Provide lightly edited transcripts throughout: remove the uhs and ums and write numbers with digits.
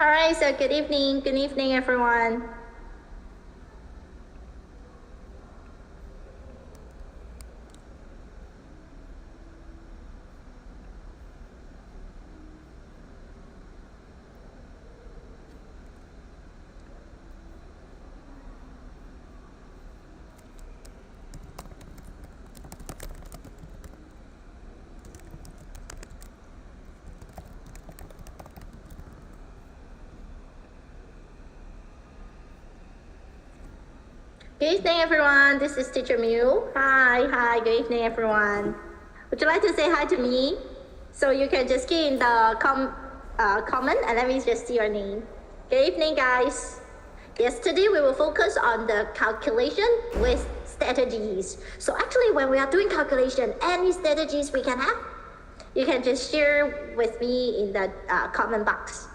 All right, so good evening everyone. Good evening everyone, this is Teacher Mew. Hi, good evening everyone. Would you like to say hi to me? So you can just key in the comment and let me just see your name. Good evening guys. Yes, today we will focus on the calculation with strategies. So actually when we are doing calculation, any strategies we can have, you can just share with me in the comment box.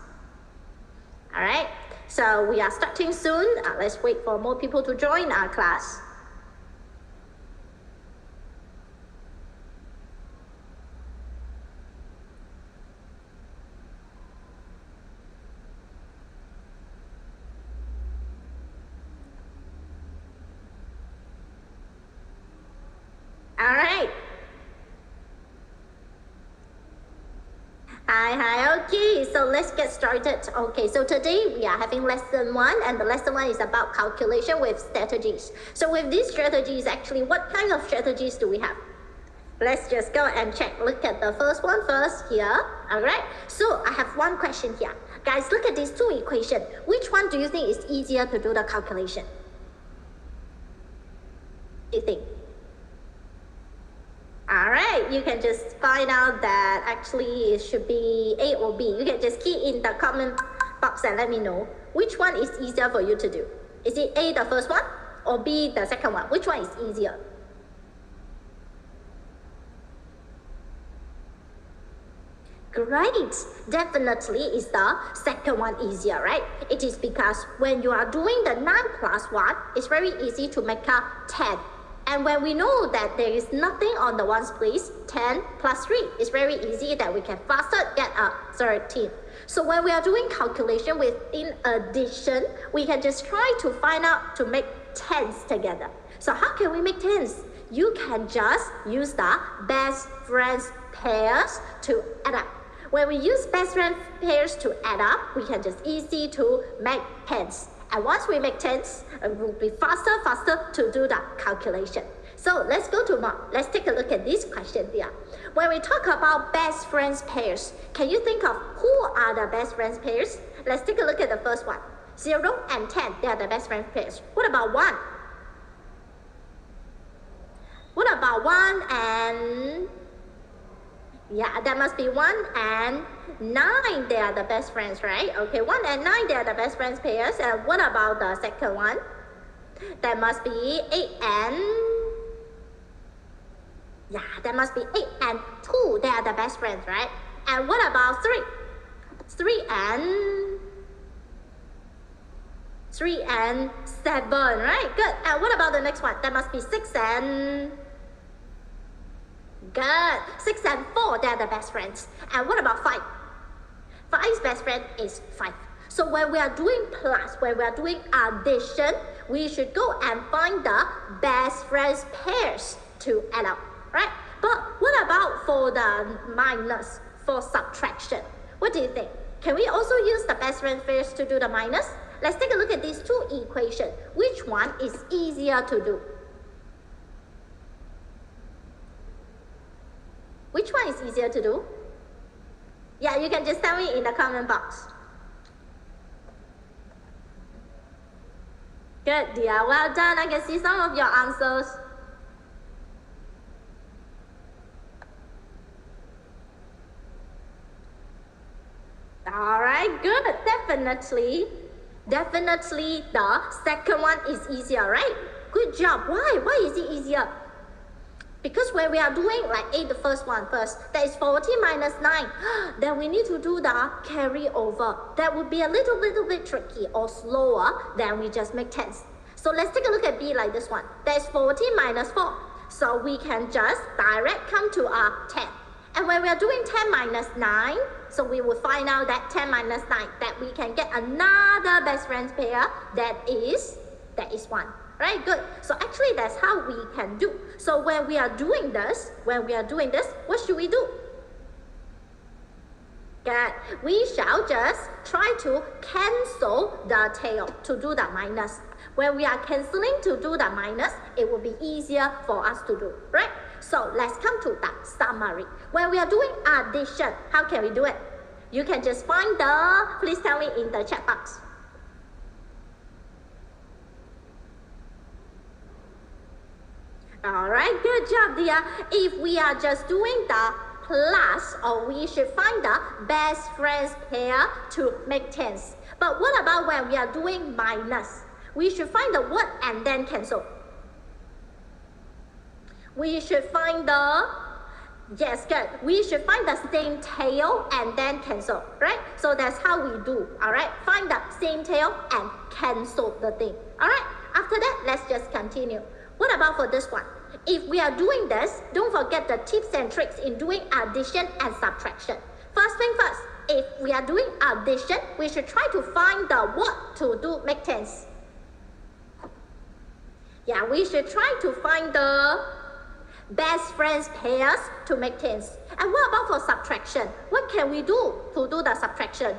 All right. So we are starting soon. Let's wait for more people to join our class. All right. Hi, okay, so let's get started. Okay, so today we are having lesson 1 and the lesson 1 is about calculation with strategies. So with these strategies, actually, what kind of strategies do we have? Let's just go and check. Look at the first one first here. All right, so I have one question here. Guys, look at these two equations. Which one do you think is easier to do the calculation? What do you think? All right, you can just find out that actually it should be A or B. You can just key in the comment box and let me know which one is easier for you to do. Is it A, the first one, or B, the second one? Which one is easier? Great, definitely is the second one easier, right? It is because when you are doing the 9 plus 1, it's very easy to make a 10. And when we know that there is nothing on the ones place, 10 plus 3 is very easy that we can faster get a 13. So when we are doing calculation with in addition, we can just try to find out to make 10s together. So how can we make 10s? You can just use the best friends pairs to add up. When we use best friend pairs to add up, we can just easy to make 10s. And once we make 10s, it will be faster to do the calculation. So let's go to more. Let's take a look at this question here. When we talk about best friends pairs, can you think of who are the best friends pairs? Let's take a look at the first one. 0 and 10, they are the best friends pairs. What about 1? What about 1 and... Yeah, that must be 1 and 9, they are the best friends, right? Okay, 1 and 9, they are the best friends pairs. And what about the second one? That must be 8 and... Yeah, that must be 8 and 2, they are the best friends, right? And what about 3? 3 and 7, right? Good. And what about the next one? That must be 6 and... Good. 6 and 4, they're the best friends. And what about 5? 5's best friend is 5. So when we are doing plus, when we are doing addition, we should go and find the best friends pairs to add up, right? But what about for the minus, for subtraction? What do you think? Can we also use the best friends pairs to do the minus? Let's take a look at these two equations. Which one is easier to do? Which one is easier to do? Yeah, you can just tell me in the comment box. Good, dear. Well done. I can see some of your answers. All right, good. Definitely the second one is easier, right? Good job. Why? Why is it easier? Because when we are doing like 8, the first one first, that is 40 minus 9, then we need to do the carryover. That would be a little bit tricky or slower than we just make 10s. So let's take a look at B like this one. That is 40 minus 4. So we can just direct come to our 10. And when we are doing 10 minus 9, so we will find out that 10 minus 9, that we can get another best friends pair that is 1. Right, good. So actually that's how we can do. So when we are doing this, what should we do? Good. We shall just try to cancel the tail to do the minus. When we are cancelling to do the minus, it will be easier for us to do, right? So let's come to the summary. When we are doing addition, how can we do it? You can just find please tell me in the chat box. Alright, good job, dear. If we are just doing the plus, or we should find the best friends pair to make 10s. But what about when we are doing minus? We should find the word and then cancel. We should find yes, good. We should find the same tail and then cancel, right? So that's how we do, alright? Find the same tail and cancel the thing, alright? After that, let's just continue. What about for this one? If we are doing this, don't forget the tips and tricks in doing addition and subtraction. First thing first, if we are doing addition, we should try to find the what to do make 10s. Yeah, we should try to find the best friends pairs to make 10s. And what about for subtraction? What can we do to do the subtraction?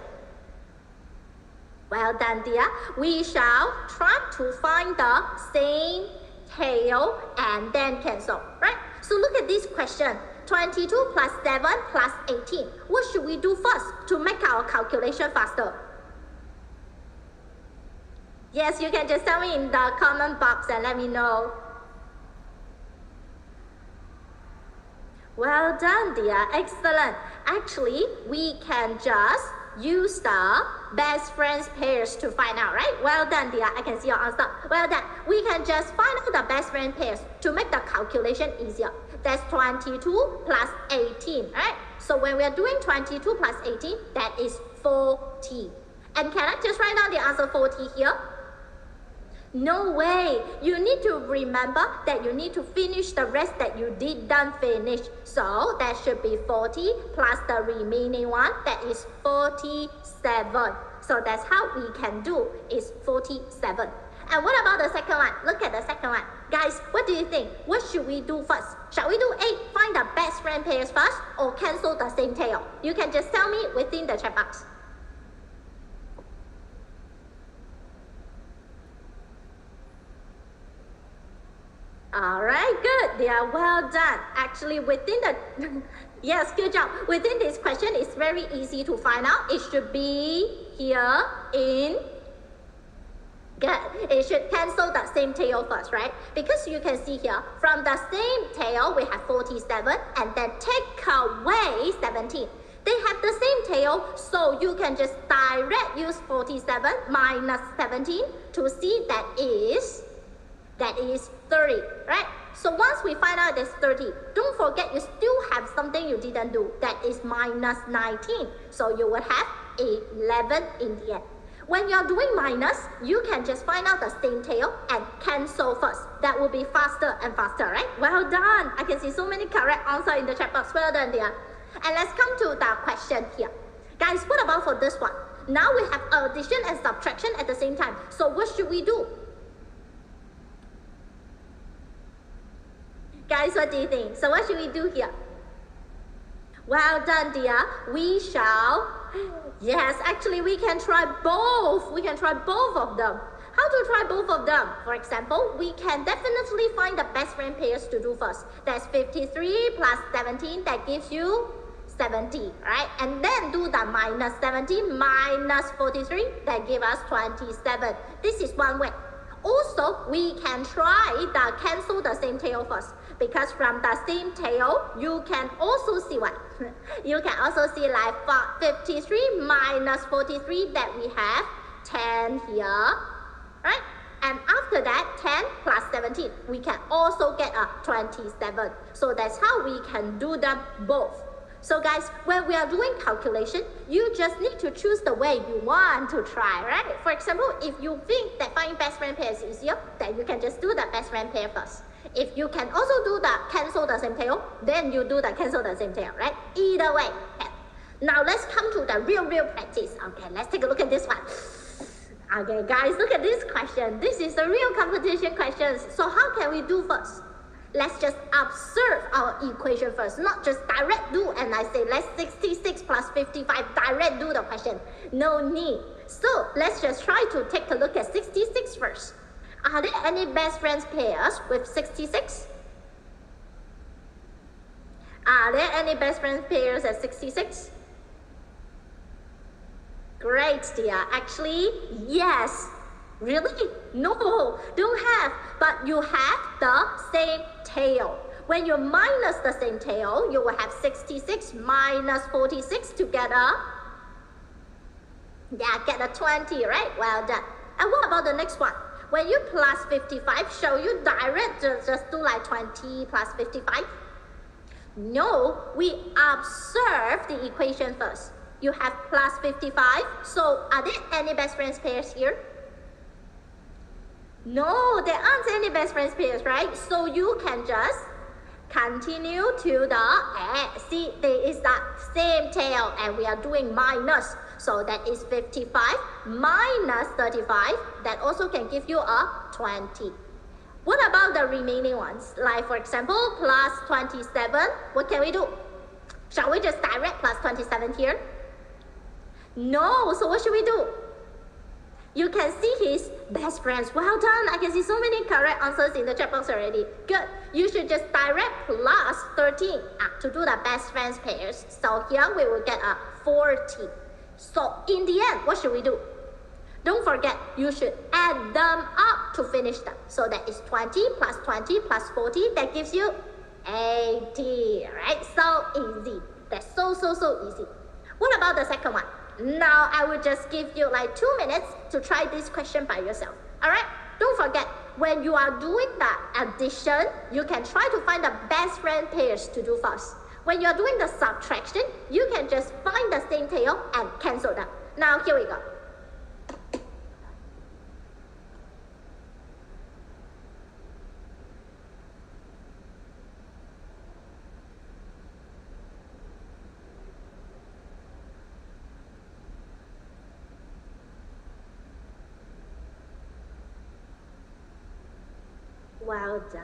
Well done, dear. We shall try to find the same tail and then cancel, right? So look at this question. 22 plus 7 plus 18. What should we do first to make our calculation faster? Yes, you can just tell me in the comment box and let me know. Well done, dear. Excellent. Actually, we can just use the best friends pairs to find out, right? Well done, dear. I can see your answer. Well done. We can just find out the best friend pairs to make the calculation easier. That's 22 plus 18, right? So when we are doing 22 plus 18, that is 40. And can I just write down the answer 40 here? No way. You need to remember that you need to finish the rest that you didn't finish. So that should be 40 plus the remaining one, that is 47. So that's how we can do, is 47. And what about the second one? Look at the second one. Guys, what do you think? What should we do first? Shall we do 8, find the best friend pairs first, or cancel the same tail? You can just tell me within the chat box. Alright, good. They are well done. Actually, within the... yes, good job. Within this question, it's very easy to find out. It should be here in... Good. It should cancel the same tail first, right? Because you can see here, from the same tail, we have 47, and then take away 17. They have the same tail, so you can just direct use 47 minus 17 to see that is 30, right? So once we find out it's 30, don't forget you still have something you didn't do. That is minus 19. So you will have 11 in the end. When you're doing minus, you can just find out the same tail and cancel first. That will be faster and faster, right? Well done. I can see so many correct answers in the chat box. Well done, dear. And let's come to the question here. Guys, what about for this one? Now we have addition and subtraction at the same time. So what should we do? Guys, what do you think? So what should we do here? Well done, dear. We shall... Yes, actually we can try both. We can try both of them. How to try both of them? For example, we can definitely find the best friend pairs to do first. That's 53 plus 17. That gives you 70, right? And then do the minus 70 minus 43. That gives us 27. This is one way. Also, we can try the cancel the same tail first. Because from the same tail, you can also see what? You can also see like 53 minus 43 that we have 10 here, right? And after that, 10 plus 17, we can also get a 27. So that's how we can do them both. So guys, when we are doing calculation, you just need to choose the way you want to try, right? For example, if you think that finding best friend pair is easier, then you can just do the best friend pair first. If you can also do the cancel the same tail, then you do the cancel the same tail, right? Either way. Now let's come to the real practice. Okay, let's take a look at this one. Okay, guys, look at this question. This is a real competition question. So how can we do first? Let's just observe our equation first, not just direct do and I say let's 66 plus 55 direct do the question. No need. So let's just try to take a look at 66 first. Are there any best friends pairs with 66? Are there any best friends pairs at 66? Great, dear. Actually, yes. Really? No, don't have. But you have the same tail. When you minus the same tail, you will have 66 minus 46 together. Yeah, get a 20, right? Well done. And what about the next one? When you plus 55, shall you direct just do like 20 plus 55? No, we observe the equation first. You have plus 55. So are there any best friends pairs here? No, there aren't any best friends pairs, right? So you can just continue to the, see, there is that same tail and we are doing minus. So that is 55 minus 35. That also can give you a 20. What about the remaining ones? Like for example, plus 27. What can we do? Shall we just direct plus 27 here? No, so what should we do? You can see his best friends. Well done. I can see so many correct answers in the chat box already. Good. You should just direct plus 13 to do the best friends pairs. So here we will get a 40. So in the end, what should we do? Don't forget, you should add them up to finish them. So that is 20 plus 20 plus 40. That gives you 80, right? So easy. That's so easy. What about the second one? Now I will just give you like 2 minutes to try this question by yourself. Alright? Don't forget, when you are doing the addition, you can try to find the best friend pairs to do first. When you are doing the subtraction, you can just find the same tail and cancel them. Now here we go. Well done.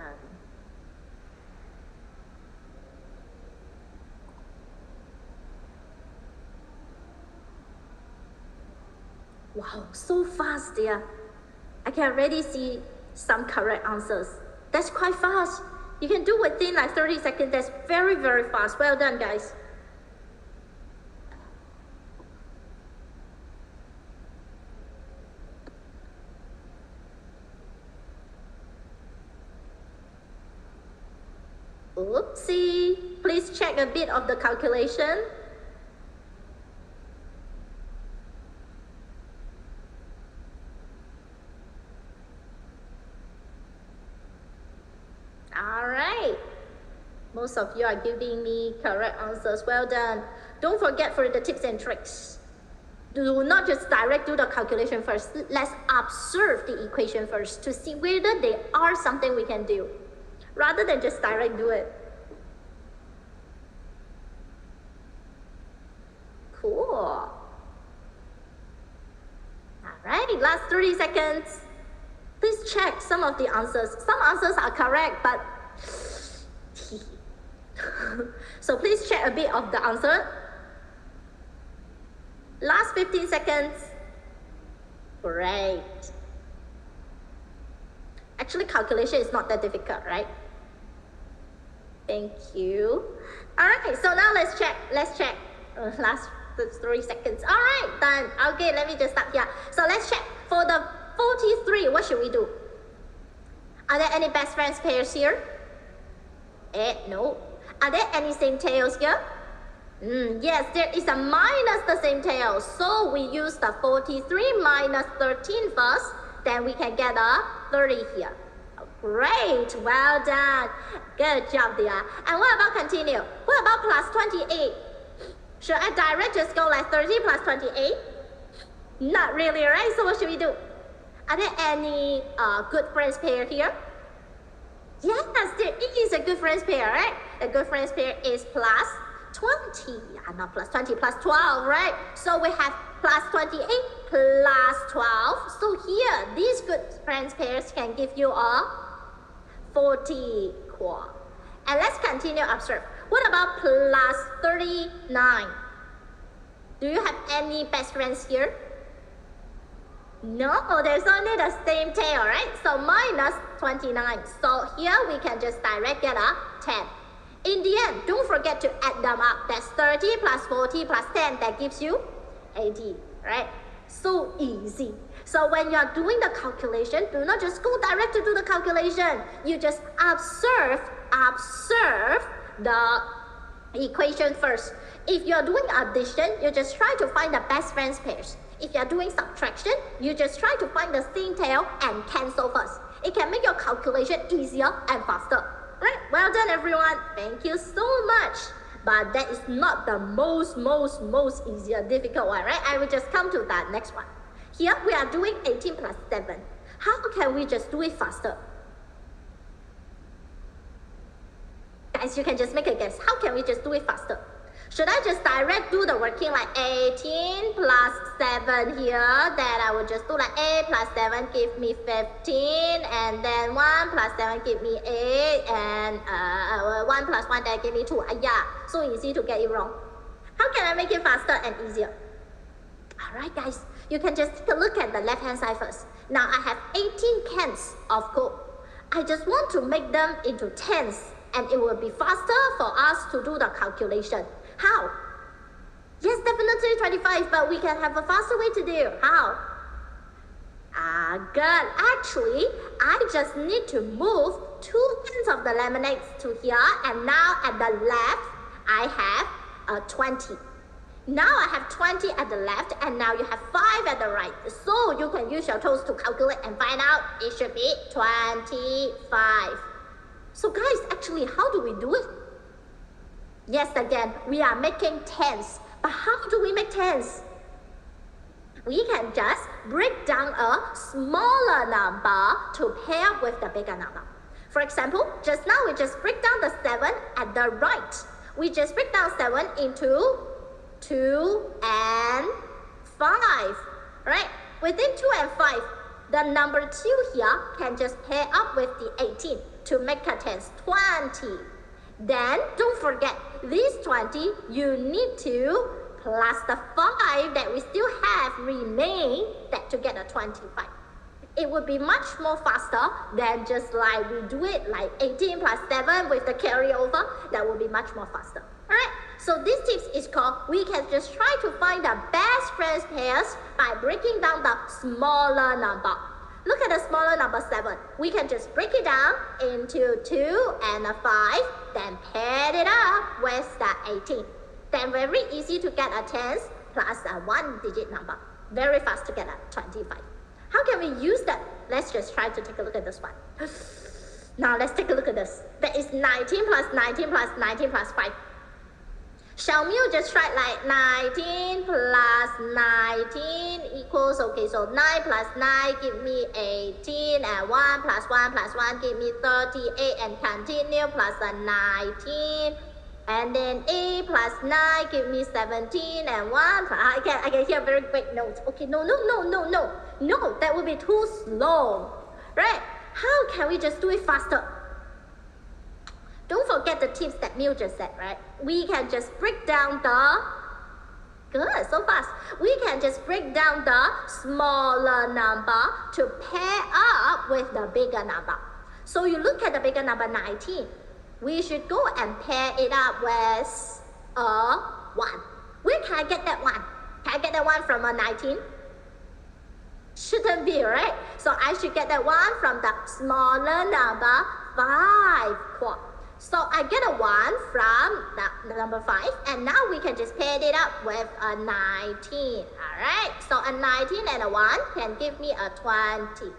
Wow, so fast, dear. I can already see some correct answers. That's quite fast. You can do within like 30 seconds. That's very fast. Well done, guys. Oopsie. Please check a bit of the calculation. Alright. Most of you are giving me correct answers. Well done. Don't forget for the tips and tricks. Do not just direct do the calculation first. Let's observe the equation first to see whether they are something we can do, rather than just direct do it. Cool. Alright, last 30 seconds. Please check some of the answers. Some answers are correct, but so please check a bit of the answer. Last 15 seconds. Great. Actually, calculation is not that difficult, right? Thank you. Alright, so now let's check. Last 3 seconds. Alright, done. Okay, let me just start here. So let's check. For the 43, what should we do? Are there any best friends pairs here? No. Are there any same tails here? Yes, there is a minus the same tail. So we use the 43 minus 13 first. Then we can get a 30 here. Great, well done. Good job, dear. And what about continue? What about plus 28? Should I direct just go like 30 plus 28? Not really, right? So what should we do? Are there any good friends pair here? Yes, there is a good friends pair, right? The good friends pair is plus 20. Not plus 20, plus 12, right? So we have plus 28 plus 12. So here, these good friends pairs can give you a 40 quark. And let's continue observe. What about plus 39? Do you have any best friends here? No, there's only the same tail, right? So minus 29. So here we can just direct get a 10. In the end, don't forget to add them up. That's 30 plus 40 plus 10. That gives you 80, right? So easy. So when you're doing the calculation, do not just go direct to do the calculation. You just observe the equation first. If you're doing addition, you just try to find the best friends pairs. If you're doing subtraction, you just try to find the same tail and cancel first. It can make your calculation easier and faster. Right? Well done, everyone. Thank you so much. But that is not the most easier, difficult one, right? I will just come to that next one. Here we are doing 18 plus 7. How can we just do it faster? Guys, you can just make a guess. How can we just do it faster? Should I just direct do the working like 18 plus 7 here? Then I will just do like 8 plus 7 give me 15. And then 1 plus 7 give me 8. And 1 plus 1 that give me 2. Yeah, so easy to get it wrong. How can I make it faster and easier? Alright guys, you can just take a look at the left hand side first. Now I have 18 cans of Coke. I just want to make them into tens. And it will be faster for us to do the calculation. How? Yes, definitely 25, but we can have a faster way to do. How? Good. Actually, I just need to move 2 cans of the lemonade to here, and now at the left, I have 20. Now I have 20 at the left, and now you have 5 at the right. So you can use your toes to calculate and find out it should be 25. So guys, actually, how do we do it? Yes, again, we are making tens. But how do we make tens? We can just break down a smaller number to pair with the bigger number. For example, just now we just break down the 7 at the right. We just break down 7 into 2 and 5, right? Within 2 and 5, the number 2 here can just pair up with the 18 to make a tens, 20. Then, don't forget, this 20, you need to plus the 5 that we still have remain that to get a 25. It would be much more faster than just like we do it like 18 plus 7 with the carryover. That would be much more faster. Alright, so this tip is called, we can just try to find the best friends pairs by breaking down the smaller number. Look at the smaller number 7. We can just break it down into 2 and a 5, then pair it up with the 18. Then very easy to get a tens plus a 1-digit number. Very fast to get a 25. How can we use that? Let's just try to take a look at this one. Now let's take a look at this. That is 19 plus 19 plus 19 plus 5. Shall we just try like 19 plus 19 equals, okay, so 9 plus 9 give me 18, and 1 plus 1 plus 1 give me 38, and continue plus a 19, and then 8 plus 9 give me 17, and 1 plus, I can hear very quick notes. Okay, no, that would be too slow, right? How can we just do it faster? Don't forget the tips that Miu just said, right? We can just break down the, good, so fast. We can just break down the smaller number to pair up with the bigger number. So you look at the bigger number 19. We should go and pair it up with a 1. Where can I get that 1? Can I get that 1 from a 19? Shouldn't be, right? So I should get that 1 from the smaller number 5 quark. So I get a 1 from the number 5, and now we can just pair it up with a 19. Alright, so a 19 and a 1 can give me a 20.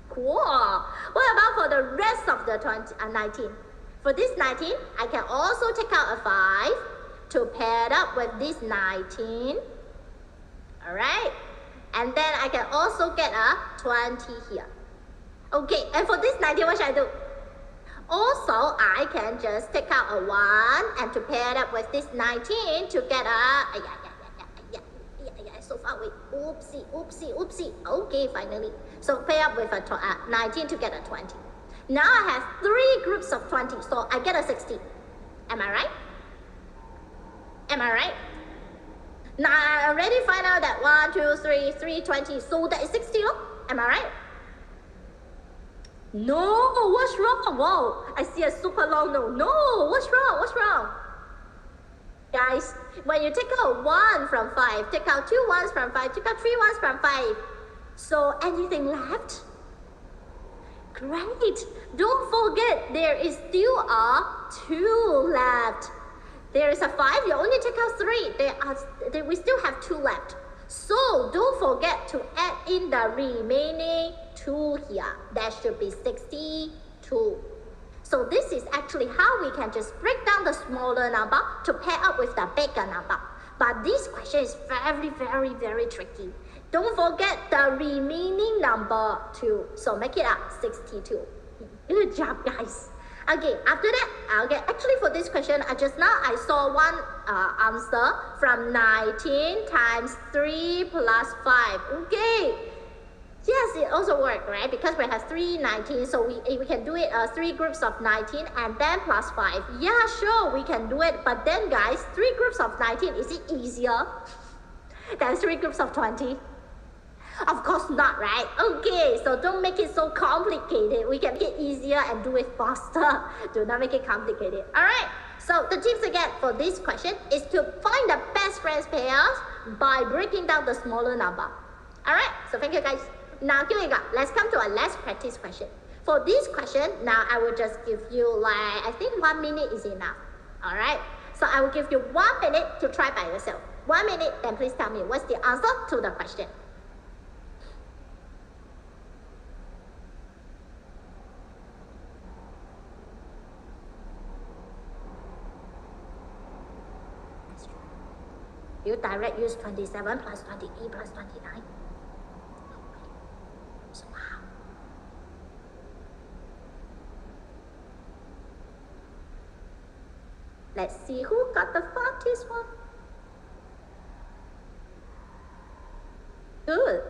Cool. What about for the rest of the 19? For this 19, I can also take out a 5 to pair it up with this 19. Alright, and then I can also get a 20 here. Okay, and for this 19, what should I do? Also, I can just take out a 1 and to pair it up with this 19 to get a, so far away, oopsie, okay, finally. So pair up with a 19 to get a 20. Now I have 3 groups of 20, so I get a 60. Am I right? Am I right? Now I already find out that 1, 2, 3, 320, so that is 60, no? Am I right? No, what's wrong? Whoa, I see a super long no. No, what's wrong? What's wrong? Guys, when you take out 1 from 5, take out 2 ones from 5, take out 3 ones from 5. So anything left? Great. Don't forget, there is still a 2 left. There is a 5, you only take out 3. We still have 2 left. So don't forget to add in the remaining 2 here. That should be 62. So this is actually how we can just break down the smaller number to pair up with the bigger number. But this question is very tricky. Don't forget the remaining number too. So make it up 62. Good job, guys. Okay, after that, actually for this question, I saw one answer from 19 times 3 plus 5. Okay. Yes, it also worked, right? Because we have 3 19, so we can do it 3 groups of 19 and then plus 5. Yeah, sure, we can do it. But then, guys, 3 groups of 19, is it easier than 3 groups of 20? Of course not, right? Okay, so don't make it so complicated. We can make it easier and do it faster. Do not make it complicated. Alright, so the tips again for this question is to find the best friends pairs by breaking down the smaller number. Alright, so thank you guys. Now here we go. Let's come to a last practice question. For this question, now I will just give you I think 1 minute is enough. Alright, so I will give you 1 minute to try by yourself. 1 minute, then please tell me what's the answer to the question. You direct use 27 plus 28 plus 29. So how? Let's see who got the fastest one. Good.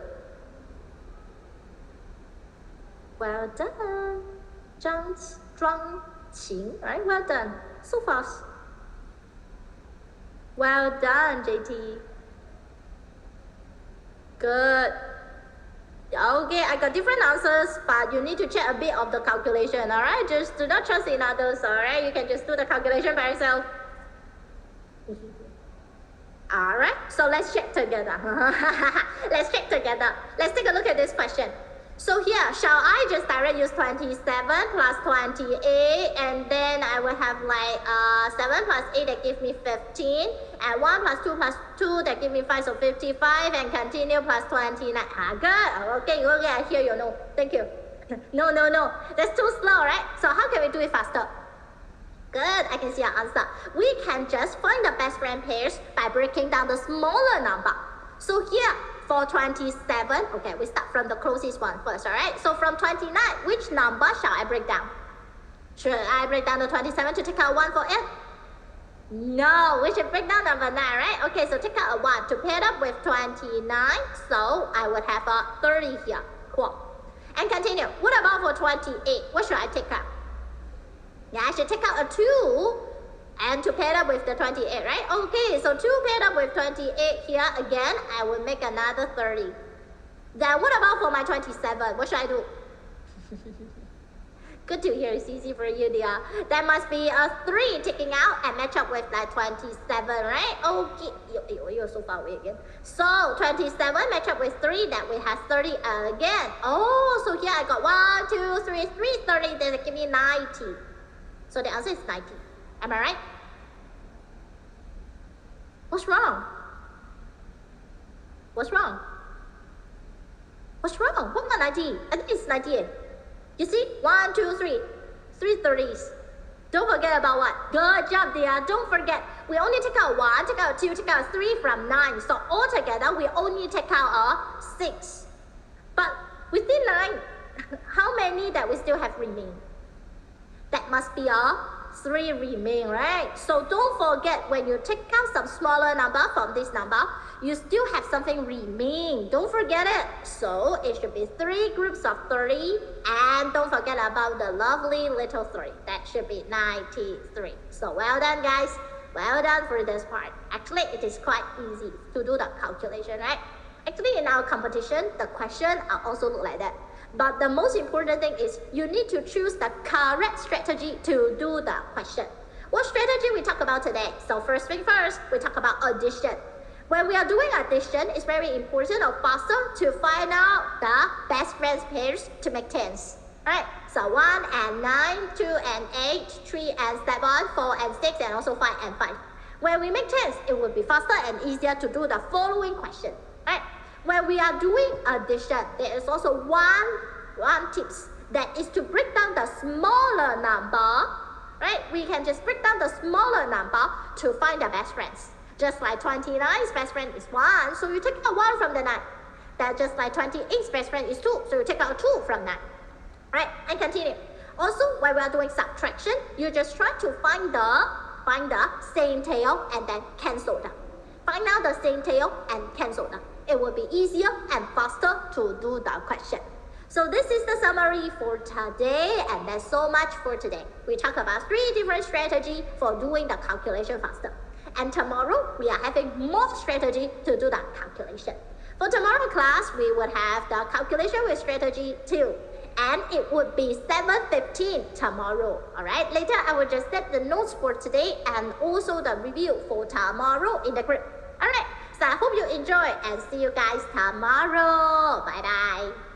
Well done. Zhang Qing, right? Well done. So fast. Well done, JT. Good. Okay, I got different answers, but you need to check a bit of the calculation, alright? Just do not trust in others, alright? You can just do the calculation by yourself. Alright, so let's check together. Let's check together. Let's take a look at this question. So here, shall I just direct use 27 plus 28, and then I will have 7 plus 8 that give me 15, and 1 plus 2 plus 2 that give me 5, so 55, and continue plus 29. Good. Okay, I hear you. No, thank you. No. That's too slow, right? So how can we do it faster? Good, I can see our answer. We can just find the best friend pairs by breaking down the smaller number. So here, for 27, okay, we start from the closest one first, alright? So from 29, which number shall I break down? Should I break down the 27 to take out 1 for it? No, we should break down number 9, right? Okay, so take out a 1 to pair it up with 29, so I would have a 30 here. Cool. And continue. What about for 28? What should I take out? Yeah, I should take out a 2 and to pair up with the 28, right? Okay, so 2 paired up with 28 here again, I will make another 30. Then what about for my 27? What should I do? Good to hear, it's easy for you, dear. That must be a 3 taking out and match up with that 27, right? Okay, you're so far away again. So 27 match up with 3, that we have 30 again. Oh, so here I got 1, 2, 3, 30, then give me 90. So the answer is 90. Am I right? What's wrong? What's wrong? What's wrong? What about 90? I think it's 98. You see? 1, 2, 3. 3 30s. Don't forget about what? Good job, dear. Don't forget. We only take out 1, take out 2, take out 3 from 9. So altogether, we only take out a 6. But within 9, how many that we still have remaining? That must be a 3 remain, right? So don't forget, when you take out some smaller number from this number, you still have something remain. Don't forget it. So it should be 3 groups of 30, and don't forget about the lovely little 3. That should be 93. So well done, guys. Well done for this part. Actually, it is quite easy to do the calculation, right? Actually, in our competition, the question also look like that. But the most important thing is you need to choose the correct strategy to do the question. What strategy we talk about today? So first thing first, we talk about addition. When we are doing addition, it's very important or faster to find out the best friends pairs to make tens. Right? So 1 and 9, 2 and 8, 3 and 7, 4 and 6, and also 5 and 5. When we make tens, it will be faster and easier to do the following question. Right? When we are doing addition, there is also one tips, that is to break down the smaller number. Right? We can just break down the smaller number to find the best friends. Just like 29's best friend is 1, so you take out 1 from the 9. That just like 28's best friend is 2, so you take out 2 from 9. Right? And continue. Also, when we are doing subtraction, you just try to find the same tail and then cancel them. Find out the same tail and cancel them. It will be easier and faster to do the question. So this is the summary for today, and that's so much for today. We talk about 3 different strategies for doing the calculation faster. And tomorrow, we are having more strategy to do the calculation. For tomorrow class, we would have the calculation with strategy 2. And it would be 7:15 tomorrow. Alright, later I will just set the notes for today and also the review for tomorrow in the group. Alright, so I hope you enjoy and see you guys tomorrow. Bye bye.